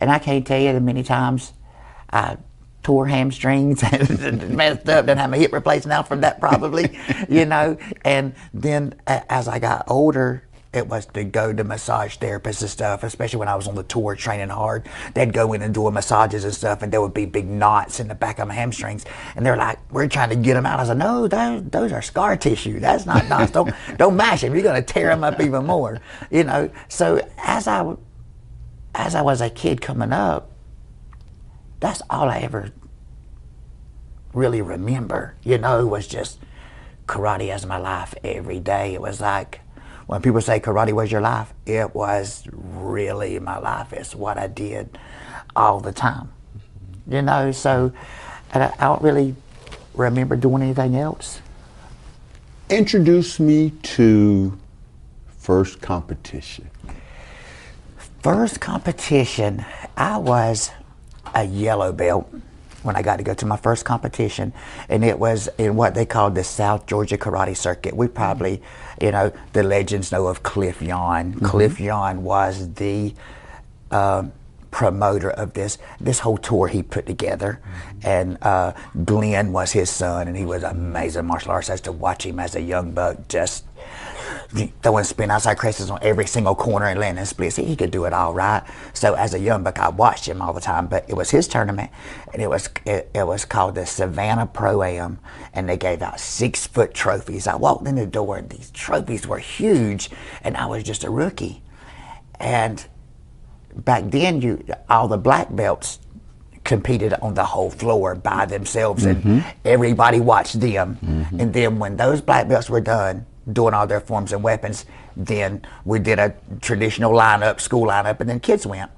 And I can't tell you the many times I tore hamstrings and messed up, didn't have my hip replaced now from that probably, you know. And then as I got older, it was to go to massage therapists and stuff, especially when I was on the tour training hard. They'd go in and do massages and stuff, and there would be big knots in the back of my hamstrings. And they're like, we're trying to get them out. I said, no, those are scar tissue. That's not knots. Don't mash them. You're going to tear them up even more, you know. So as I was a kid coming up, that's all I ever really remember, you know, was just karate as my life every day. It was like, when people say karate was your life, it was really my life. It's what I did all the time, you know. So I don't really remember doing anything else. Introduce me to first competition. First competition, I was a yellow belt when I got to go to my first competition, and it was in what they called the South Georgia Karate Circuit. We probably, you know, the legends know of Cliff Yon. Mm-hmm. Cliff Yon was the promoter of this whole tour he put together, and Glenn was his son, and he was amazing martial artist. I used to watch him as a young buck, just throwing spin outside crosses on every single corner and landing splits. He could do it all right. So as a young buck, I watched him all the time. But it was his tournament, and it was called the Savannah Pro-Am, and they gave out 6-foot trophies. I walked in the door, and these trophies were huge, and I was just a rookie. And back then, all the black belts competed on the whole floor by themselves, and everybody watched them. And then when those black belts were done doing all their forms and weapons, then we did a traditional lineup, school lineup, and then kids went.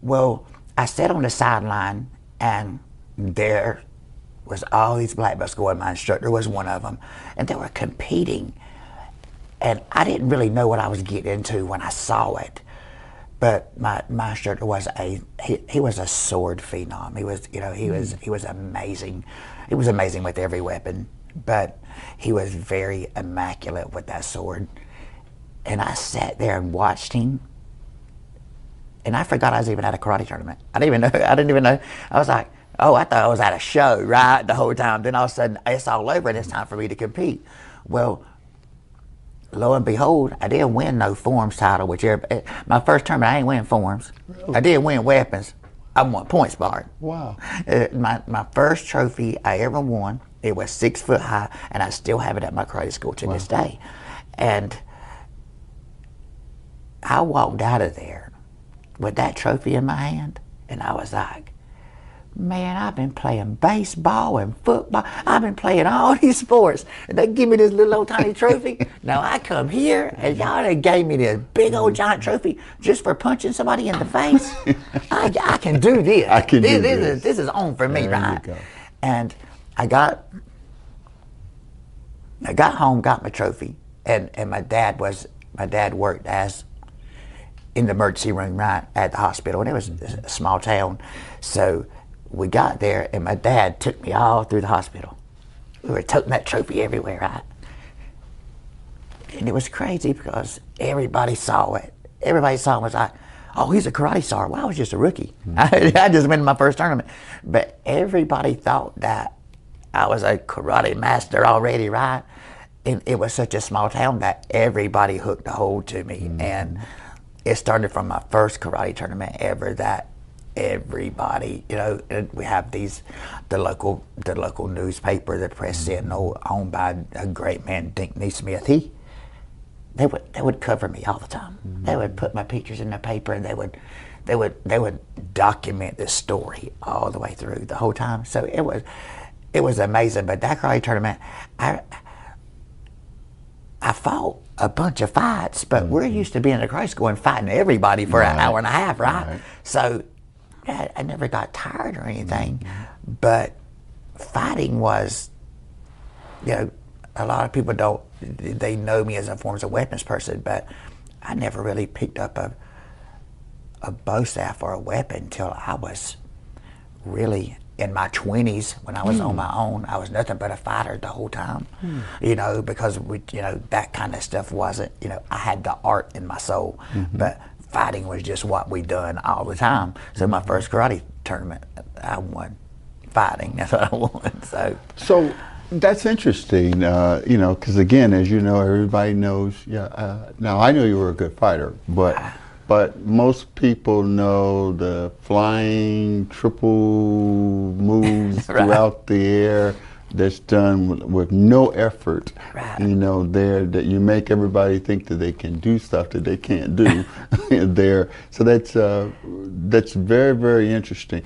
Well, I sat on the sideline, and there was all these black belts going. My instructor was one of them, and they were competing. And I didn't really know what I was getting into when I saw it. But my instructor was he was a sword phenom. He was amazing. He was amazing with every weapon, but he was very immaculate with that sword. And I sat there and watched him, and I forgot I was even at a karate tournament. I didn't even know. I was like, oh, I thought I was at a show, right, the whole time. Then all of a sudden, it's all over, and it's time for me to compete. Well, lo and behold, I didn't win no forms title, my first tournament, I ain't win forms. Really? I did win weapons. I won points bar. Wow. My first trophy I ever won, it was 6 foot high, and I still have it at my karate school to this day. And I walked out of there with that trophy in my hand, and I was like, man, I've been playing baseball and football. I've been playing all these sports, and they give me this little old tiny trophy. Now I come here, and y'all done gave me this big old giant trophy just for punching somebody in the face. I can do this. I can do this. This is on for me, there right? You go. And I got home, got my trophy, and my dad worked as in the emergency room right at the hospital, and it was a small town, so we got there, and my dad took me all through the hospital. We were toting that trophy everywhere, right? And it was crazy because everybody saw it. Everybody saw it and was like, oh, he's a karate star. Well, I was just a rookie. I just went to my first tournament. But everybody thought that I was a karate master already, right? And it was such a small town that everybody hooked a hold to me. And it started from my first karate tournament ever that everybody, you know, we have the local newspaper, the Press Sentinel, owned by a great man, Dink Neesmith. They would cover me all the time. They would put my pictures in the paper, and they would document this story all the way through the whole time. So it was amazing. But that karate tournament, I fought a bunch of fights, but we're used to being in a karate school and fighting everybody for an hour and a half, right? So I never got tired or anything, but fighting was, you know, a lot of people they know me as a forms of weapons person, but I never really picked up a bow staff or a weapon until I was really in my 20s. When I was on my own, I was nothing but a fighter the whole time, you know, because that kind of stuff wasn't, you know, I had the art in my soul, but fighting was just what we done all the time. So my first karate tournament, I won fighting. That's what I won. So that's interesting, you know, because again, as you know, everybody knows. Yeah. Now I know you were a good fighter, but most people know the flying triple moves Right. throughout the air that's done with no effort. Right. You know, there that you make everybody think that they can do stuff that they can't do there. So that's very, very interesting.